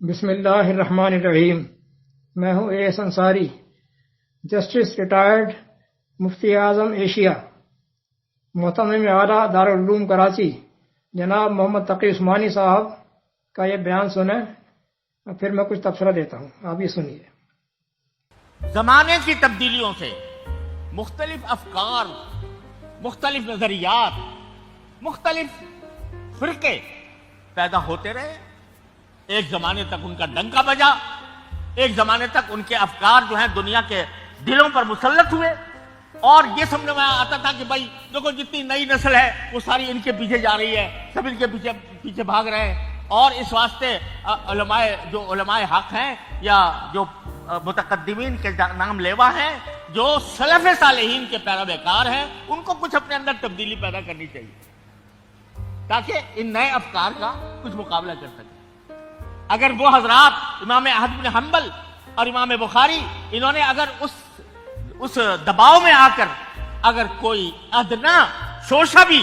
بسم اللہ الرحمن الرحیم۔ میں ہوں A S Ansari, justice retired مفتی اعظم ایشیا، محتمم اعلیٰ دارالعلوم کراچی جناب محمد تقی عثمانی صاحب کا یہ بیان سنیں، پھر میں کچھ تبصرہ دیتا ہوں، آپ یہ سنیے۔ زمانے کی تبدیلیوں سے مختلف افکار، مختلف نظریات، مختلف فرقے پیدا ہوتے رہے۔ ایک زمانے تک ان کا ڈنکا بجا، ایک زمانے تک ان کے افکار جو ہیں دنیا کے دلوں پر مسلط ہوئے، اور یہ سمجھ میں آتا تھا کہ بھائی دیکھو جتنی نئی نسل ہے وہ ساری ان کے پیچھے جا رہی ہے، سب ان کے پیچھے بھاگ رہے ہیں، اور اس واسطے علماء حق ہیں یا جو متقدمین کے نام لیوا ہیں، جو سلف صالحین کے پیروکار ہیں، ان کو کچھ اپنے اندر تبدیلی پیدا کرنی چاہیے تاکہ ان نئے افکار کا کچھ مقابلہ کر سکیں۔ اگر وہ حضرات امام احمد بن حنبل اور امام بخاری، انہوں نے اگر اس دباؤ میں آ کر اگر کوئی ادنا شوشہ بھی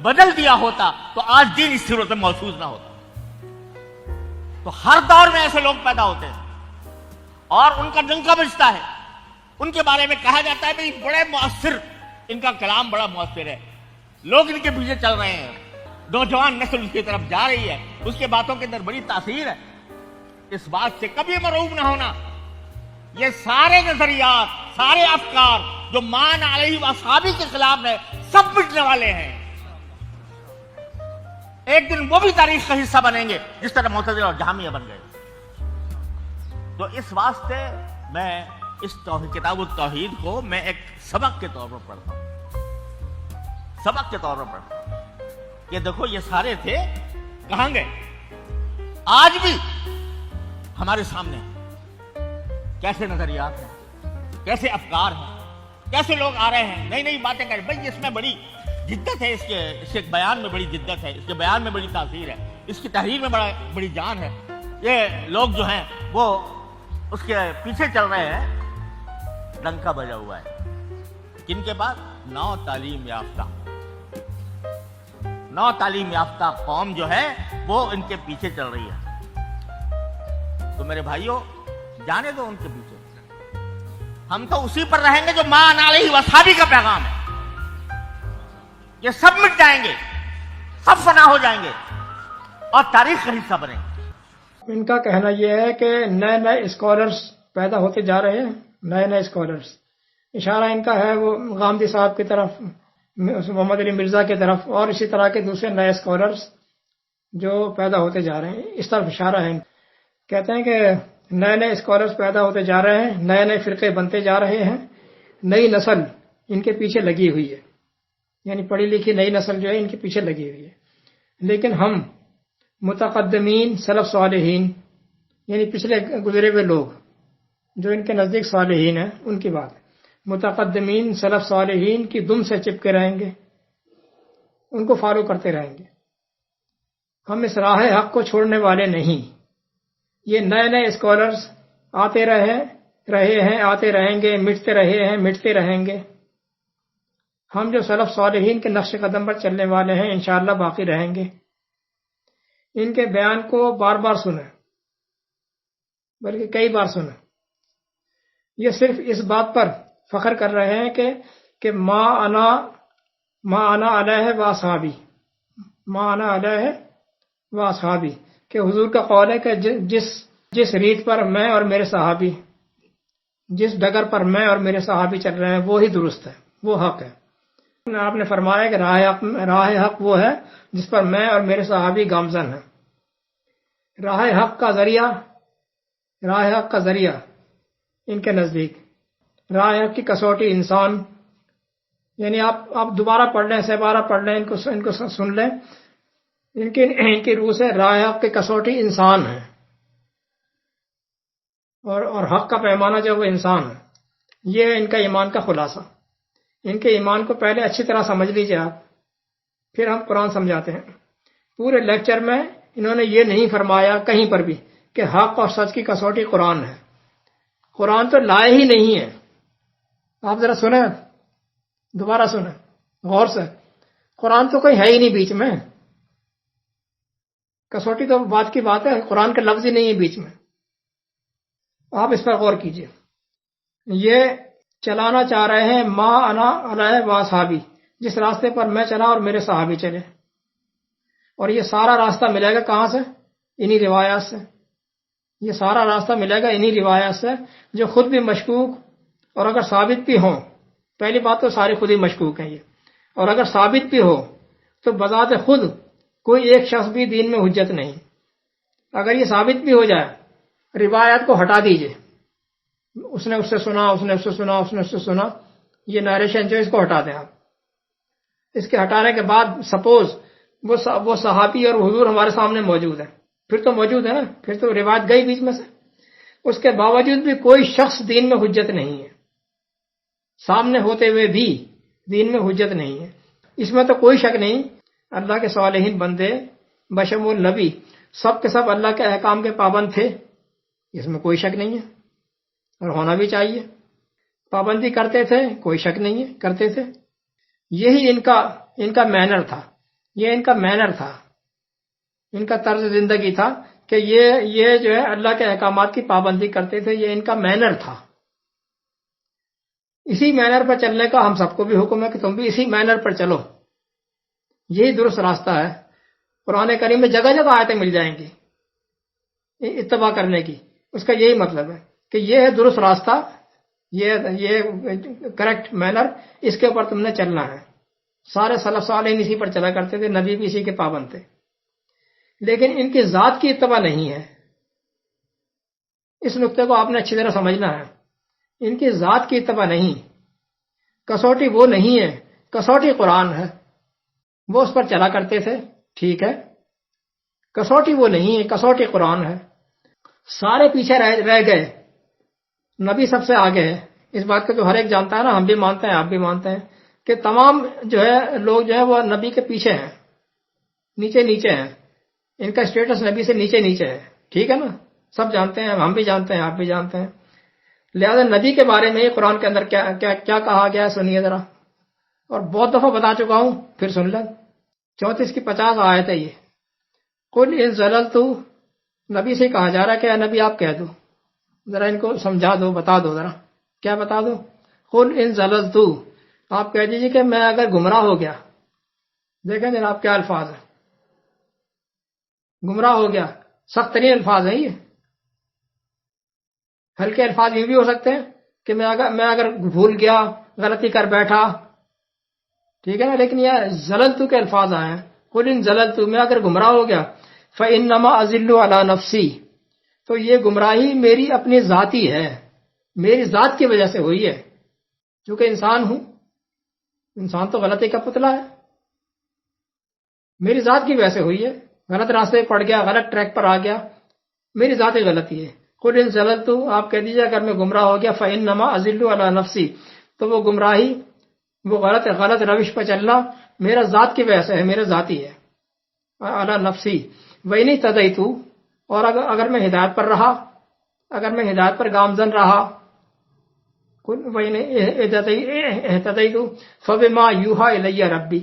بدل دیا ہوتا تو آج دین اس صورت میں محفوظ نہ ہوتا۔ تو ہر دور میں ایسے لوگ پیدا ہوتے ہیں اور ان کا ڈنکا بجتا ہے، ان کے بارے میں کہا جاتا ہے بھائی بڑے مؤثر، ان کا کلام بڑا مؤثر ہے، لوگ ان کے پیچھے چل رہے ہیں، نوجوان نسل اس کی طرف جا رہی ہے، اس کے باتوں کے اندر بڑی تاثیر ہے۔ اس بات سے کبھی مرعوب نہ ہونا، یہ سارے نظریات، سارے افکار جو مان علیہ واصحابی کے خلاف ہے، سب مٹنے والے ہیں۔ ایک دن وہ بھی تاریخ کا حصہ بنیں گے جس طرح معتزلہ اور جہمیہ بن گئے۔ تو اس واسطے میں اس کتاب التوحید کو میں ایک سبق کے طور پر پڑھتا ہوں، سبق کے طور پر پڑھتا ہوں کہ دیکھو یہ سارے تھے، کہاں گئے؟ آج بھی ہمارے سامنے کیسے نظریات ہیں، کیسے افکار ہیں، کیسے لوگ آ رہے ہیں، نئی نئی باتیں کر رہے ہیں۔ بھائی اس میں بڑی جدت ہے، اس کے بیان میں بڑی جدت ہے، اس کے بیان میں بڑی تاثیر ہے، اس کی تحریر میں بڑی جان ہے۔ یہ لوگ جو ہیں وہ اس کے پیچھے چل رہے ہیں، ڈنکا بجا ہوا ہے۔ کن کے بعد؟ نو تعلیم یافتہ قوم جو ہے وہ ان کے پیچھے چل رہی ہے۔ تو میرے بھائیوں، جانے دو ان کے پیچھے، ہم تو اسی پر رہیں گے جو مان علیہ واصحابی کا پیغام ہے۔ یہ سب مٹ جائیں گے، سب فنا ہو جائیں گے اور تاریخ کا حصہ بنیں گے۔ ان کا کہنا یہ ہے کہ نئے نئے اسکالرز پیدا ہوتے جا رہے ہیں، نئے نئے اسکالرز، اشارہ ان کا ہے وہ غامدی صاحب کی طرف، محمد علی مرزا کی طرف، اور اسی طرح کے دوسرے نئے اسکالرز جو پیدا ہوتے جا رہے ہیں، اس طرف اشارہ ہے۔ کہتے ہیں کہ نئے نئے اسکالرز پیدا ہوتے جا رہے ہیں، نئے نئے فرقے بنتے جا رہے ہیں، نئی نسل ان کے پیچھے لگی ہوئی ہے، یعنی پڑھی لکھی نئی نسل جو ہے ان کے پیچھے لگی ہوئی ہے۔ لیکن ہم متقدمین سلف صالحین، یعنی پچھلے گزرے ہوئے لوگ جو ان کے نزدیک صالحین ہیں، ان کی بات ہے، متقدمین سلف صالحین کی دم سے چپکے رہیں گے، ان کو فالو کرتے رہیں گے۔ ہم اس راہ حق کو چھوڑنے والے نہیں۔ یہ نئے نئے اسکالرز آتے رہے ہیں، آتے رہیں گے، مٹتے رہیں گے۔ ہم جو سلف صالحین کے نقش قدم پر چلنے والے ہیں انشاءاللہ باقی رہیں گے۔ ان کے بیان کو بار بار سنیں، بلکہ کئی بار سنیں۔ یہ صرف اس بات پر فخر کر رہے ہیں کہ ما انا علیہ و اصحابی، کہ حضور کا قول ہے کہ جس ریت پر میں اور میرے صحابی، جس ڈگر پر میں اور میرے صحابی چل رہے ہیں وہی درست ہے، وہ حق ہے۔ آپ نے فرمایا کہ راہ حق وہ ہے جس پر میں اور میرے صحابی گامزن ہیں۔ راہ حق کا ذریعہ ان کے نزدیک، راہ حق کی کسوٹی انسان، یعنی آپ دوبارہ پڑھ لیں، سہ پڑھ لیں، ان کو سن لیں، ان کی روح سے راہ حق کی کسوٹی انسان ہے، اور حق کا پیمانہ جو وہ انسان ہے۔ یہ ان کا ایمان کا خلاصہ۔ ان کے ایمان کو پہلے اچھی طرح سمجھ لیجئے آپ، پھر ہم قرآن سمجھاتے ہیں۔ پورے لیکچر میں انہوں نے یہ نہیں فرمایا کہیں پر بھی کہ حق اور سچ کی کسوٹی قرآن ہے۔ قرآن تو لائے ہی نہیں ہے۔ آپ ذرا سنیں، دوبارہ سنیں غور سے، قرآن تو کوئی ہے ہی نہیں بیچ میں۔ کسوٹی تو بات کی بات ہے، قرآن کا لفظ ہی نہیں ہے بیچ میں. آپ اس پر غور کیجئے. یہ چلانا چاہ رہے ہیں ما انا علیہ و صحابی، جس راستے پر میں چلا اور میرے صحابی چلے. اور یہ سارا راستہ ملے گا کہاں سے؟ انہی روایات سے. یہ سارا راستہ ملے گا انہی روایات سے جو خود بھی مشکوک اور اگر ثابت بھی ہوں. پہلی بات تو سارے خود ہی مشکوک ہیں یہ، اور اگر ثابت بھی ہو تو بذات خود کوئی ایک شخص بھی دین میں حجت نہیں. اگر یہ ثابت بھی ہو جائے، روایات کو ہٹا دیجئے، اس نے اس سے سنا، اس نے اس سے سنا، اس نے اس سے سنا، یہ نیریشن جو اس کو ہٹا دیں آپ. اس کے ہٹانے کے بعد سپوز وہ صحابی اور حضور ہمارے سامنے موجود ہے، پھر تو موجود ہے نا، پھر تو روایت گئی بیچ میں سے. اس کے باوجود بھی کوئی شخص دین میں حجت نہیں ہے، سامنے ہوتے ہوئے بھی دین میں حجت نہیں ہے. اس میں تو کوئی شک نہیں. اللہ کے صالحین بندے بشمول نبی سب کے سب اللہ کے احکام کے پابند تھے، اس میں کوئی شک نہیں ہے، اور ہونا بھی چاہیے. پابندی کرتے تھے، کوئی شک نہیں ہے، کرتے تھے. یہی ان کا مینر تھا، یہ ان کا مینر تھا، ان کا طرز زندگی تھا کہ یہ جو ہے اللہ کے احکامات کی پابندی کرتے تھے. یہ ان کا مینر تھا. اسی مینر پر چلنے کا ہم سب کو بھی حکم ہے کہ تم بھی اسی مینر پر چلو. یہی درست راستہ ہے. قرآن کریم میں جگہ جگہ آیتیں مل جائیں گی اتباع کرنے کی. اس کا یہی مطلب ہے کہ یہ ہے درست راستہ، یہ کریکٹ مینر، اس کے اوپر تم نے چلنا ہے. سارے سلف صالحین اسی پر چلا کرتے تھے، نبی بھی اسی کے پابند تھے. لیکن ان کی ذات کی اتباع نہیں ہے. اس نقطے کو آپ نے اچھی طرح سمجھنا ہے. ان کی ذات کی اتباع نہیں. کسوٹی وہ نہیں ہے، کسوٹی قرآن ہے. وہ اس پر چلا کرتے تھے، ٹھیک ہے. کسوٹی وہ نہیں ہے، کسوٹی قرآن ہے. سارے پیچھے رہ گئے، نبی سب سے آگے ہے. اس بات کو تو ہر ایک جانتا ہے نا، ہم بھی مانتے ہیں، آپ بھی مانتے ہیں کہ تمام جو ہے لوگ جو ہے وہ نبی کے پیچھے ہیں، نیچے نیچے ہیں. ان کا اسٹیٹس نبی سے نیچے نیچے ہے، ٹھیک ہے نا. سب جانتے ہیں، ہم بھی جانتے ہیں، آپ بھی جانتے ہیں. لہذا نبی کے بارے میں قرآن کے اندر کیا کہا گیا ہے سنیے ذرا. اور بہت دفعہ بتا چکا ہوں، پھر سن لیں. 34 کی 50 آیت ہے یہ. قل ان زللت، نبی سے کہا جا رہا ہے کہ اے نبی آپ کہہ دو، ذرا ان کو سمجھا دو، بتا دو ذرا. کیا بتا دو؟ قل ان زللت، آپ کہہ دیجیے کہ میں اگر گمراہ ہو گیا. دیکھیں جناب کیا الفاظ ہیں، گمراہ ہو گیا. سخت ترین الفاظ ہیں یہ. ہلکے الفاظ یہ بھی ہو سکتے ہیں کہ میں اگر بھول گیا، غلطی کر بیٹھا، ٹھیک ہے نا. لیکن یہ زللت کے الفاظ آئے ہیں. قل ان زللت، میں اگر گمراہ ہو گیا، فانما اضل علی نفسی، تو یہ گمراہی میری اپنی ذاتی ہے، میری ذات کی وجہ سے ہوئی ہے. چونکہ انسان ہوں، انسان تو غلطی کا پتلا ہے، میری ذات کی وجہ سے ہوئی ہے. غلط راستے پڑ گیا، غلط ٹریک پر آ گیا، میری ذاتی غلطی ہے. قل ان زللت، آپ کہہ دیجیے اگر میں گمراہ ہو گیا، فانما اضل علی نفسی، تو وہ گمراہی، وہ غلط روش پر چلنا میرا ذات کی وجہ سے ہے، میرا ذاتی ہے. علی نفسی وَإِنِ اهْتَدَيْتُ، اور اگر میں ہدایت پر رہا، اگر میں ہدایت پر گامزن رہا، وَإِنِ اهْتَدَيْتُ فَبِمَا يُوحَىٰ إِلَيَّ رَبِّي،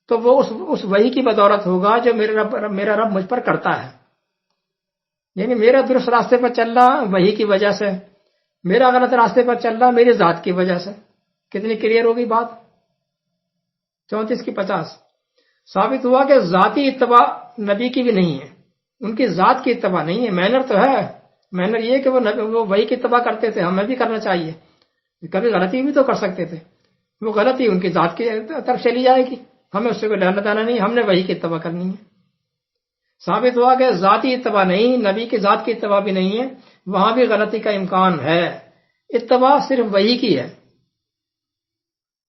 تو وہ اس وحی کی بدولت ہوگا جو میرا رب مجھ پر کرتا ہے. یعنی میرا درست راستے پر چلنا وحی کی وجہ سے، میرا غلط راستے پر چلنا میری ذات کی وجہ سے. کتنی کلیئر ہوگی بات. 34 کی 50 ثابت ہوا کہ ذاتی اتباع نبی کی بھی نہیں ہے، ان کی ذات کی اتباع نہیں ہے. مینر تو ہے، مینر یہ کہ وہ وحی کی اتباع کرتے تھے، ہمیں بھی کرنا چاہیے. کبھی غلطی بھی تو کر سکتے تھے، وہ غلطی ان کی ذات کی طرف چلی جائے گی، ہمیں اس سے کوئی لینا دینا نہیں، ہم نے وحی کی اتباع کرنی ہے. ثابت ہوا کہ ذاتی اتباع نہیں، نبی کی ذات کی اتباع بھی نہیں ہے، وہاں بھی غلطی کا امکان ہے. اتباع صرف وحی کی ہے،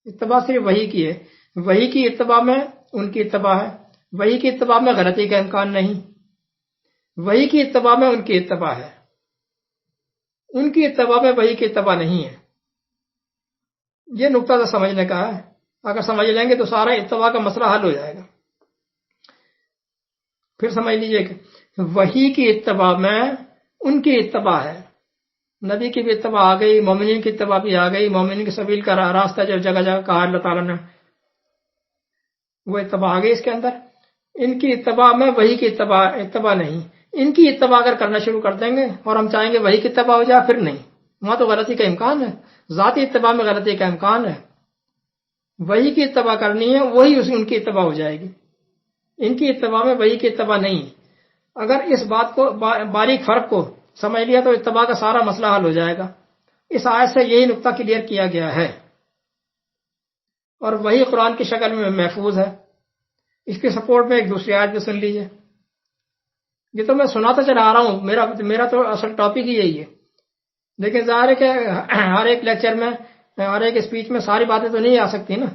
اتباع صرف وحی کی ہے. وحی کی اتباع میں ان کی اتباع ہے، وحی کی اتباع میں غلطی کا امکان نہیں. وحی کی اتباع میں ان کی اتباع ہے، ان کی اتباع میں وحی کی اتباع نہیں ہے. یہ نقطہ تو سمجھنے کا ہے. اگر سمجھ لیں گے تو سارا اتباع کا مسئلہ حل ہو جائے گا. پھر سمجھ لیجئے کہ وحی کی اتباع میں ان کی اتباع ہے. نبی کی بھی اتباع آ گئی، مومنین کی اتباع بھی آ گئی. مومنین کی سبیل کا راستہ جو جگہ جگہ کہا اللہ تعالیٰ نے، وہ اتباع آ گئی اس کے اندر. ان کی اتباع میں وحی کی اتباع نہیں. ان کی اتباع اگر کرنا شروع کر دیں گے اور ہم چاہیں گے وحی کی اتباع ہو جائے، پھر نہیں، وہاں تو غلطی کا امکان ہے. ذاتی اتباع میں غلطی کا امکان ہے. وحی کی اتباع کرنی ہے، وہی ان کی اتباع ہو جائے گی. ان کی اتباع میں وحی کی اتباع نہیں. اگر اس بات کو باریک فرق کو سمجھ لیا تو اتباع کا سارا مسئلہ حل ہو جائے گا. اس آیت سے یہی نقطہ کلیئر کیا گیا ہے، اور وہی قرآن کی شکل میں محفوظ ہے. اس کے سپورٹ میں ایک دوسری آیت بھی سن لیجئے. یہ تو میں سناتا چلا آ رہا ہوں، میرا تو اصل ٹاپک ہی یہی ہے. لیکن ظاہر ہے کہ ہر ایک لیکچر میں، ہر ایک اسپیچ میں ساری باتیں تو نہیں آ سکتی نا.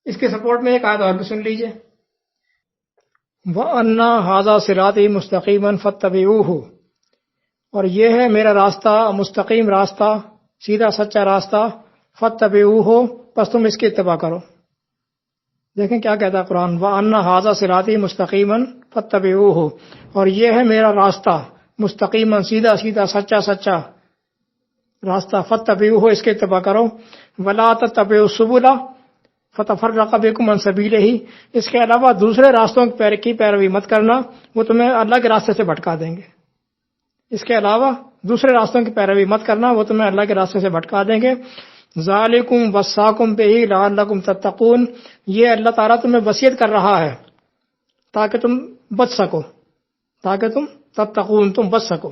اس کے سپورٹ میں ایک آیت اور بھی سن لیجئے. وَأَنَّ هَذَا صِرَاطِي مُسْتَقِيمًا فَاتَّبِعُوهُ، اور یہ ہے میرا راستہ، مستقیم راستہ، سیدھا سچا راستہ. فَاتَّبِعُوهُ، پس تم اس کی اتباع کرو. دیکھیں کیا کہتا ہے قرآن، وَأَنَّ هَذَا صِرَاطِي مُسْتَقِيمًا فَاتَّبِعُوهُ، اور یہ ہے میرا راستہ، مستقیماً، سیدھا سیدھا، سچا سچا راستہ. فَاتَّبِعُوهُ، اس کی اتباع کرو. وَلَا تَتَّبِعُوا السُّبُلَ فَتَفَرَّقَ بِكُمْ عَنْ سَبِيلِهِ، اس کے علاوہ دوسرے راستوں کی پیروی مت کرنا، وہ تمہیں اللہ کے راستے سے بھٹکا دیں گے. اس کے علاوہ دوسرے راستوں کی پیروی مت کرنا، وہ تمہیں اللہ کے راستے سے بھٹکا دیں گے. ذالکم وصاکم بہ لعلکم تتقون، یہ اللہ تعالیٰ تمہیں وصیت کر رہا ہے تاکہ تم بچ سکو، تاکہ تم تتقون، تم بچ سکو،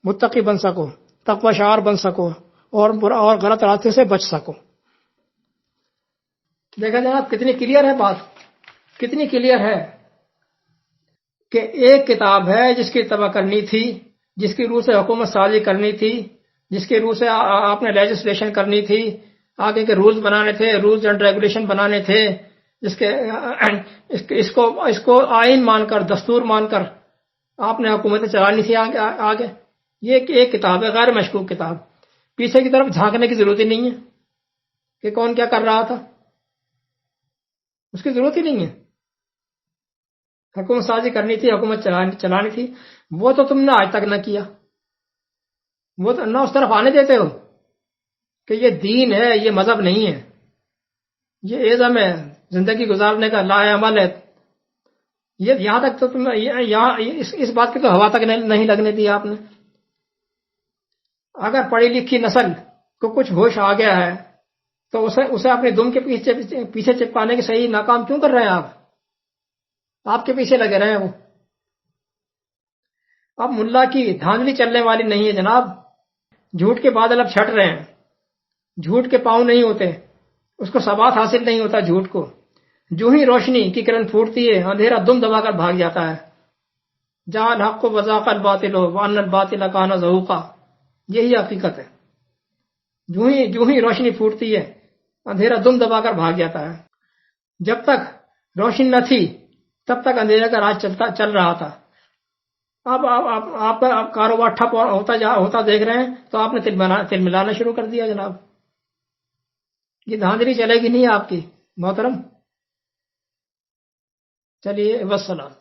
متقی بن سکو، تقوی شعار بن سکو، اور غلط راستے سے بچ سکو. دیکھا جناب کتنی کلیئر ہے بات، کتنی کلیئر ہے کہ ایک کتاب ہے جس کی اتباع کرنی تھی، جس کی روح سے حکومت سازی کرنی تھی، جس کی روح سے آپ نے لیجسلیشن کرنی تھی، آگے کے رولز بنانے تھے، رولز اینڈ ریگولیشن بنانے تھے، جس کے اس کو آئین مان کر، دستور مان کر آپ نے حکومتیں چلانی تھی آگے. یہ ایک کتاب ہے، غیر مشکوک کتاب. پیچھے کی طرف جھانکنے کی ضرورت ہی نہیں ہے کہ کون کیا کر رہا تھا، اس کی ضرورت ہی نہیں ہے. حکومت سازی کرنی تھی، حکومت چلانی تھی، وہ تو تم نے آج تک نہ کیا. وہ تو نہ اس طرف آنے دیتے ہو کہ یہ دین ہے، یہ مذہب نہیں ہے، یہ ایزم ہے، زندگی گزارنے کا لا عمل ہے. یہاں تک تو تم اس بات کی تو ہوا تک نہیں لگنے دی آپ نے. اگر پڑھی لکھی نسل کو کچھ ہوش آ گیا ہے تو اسے اپنے دم کے پیچھے چپکانے کے صحیح ناکام کیوں کر رہے ہیں آپ کے پیچھے لگے رہے ہیں وہ. اب ملا کی دھاندلی چلنے والی نہیں ہے جناب. جھوٹ کے بادل اب چھٹ رہے ہیں، جھوٹ کے پاؤں نہیں ہوتے، اس کو ثبات حاصل نہیں ہوتا جھوٹ کو. جو ہی روشنی کی کرن پھوٹتی ہے، اندھیرا دم دبا کر بھاگ جاتا ہے. جاء الحق وزاق الباطل وان الباطل کان زہوقا، یہی حقیقت ہے. جو ہی روشنی پھوٹتی ہے، اندھیرا دم دبا کر بھاگ جاتا ہے. جب تک روشنی نہ تھی تب تک اندھیرے کا راج چل رہا تھا. اب آپ کا کاروبار ٹھپ ہوتا دیکھ رہے ہیں تو آپ نے تل ملانا شروع کر دیا جناب. یہ دھاندلی چلے گی نہیں آپ کی محترم. چلیے والسلام.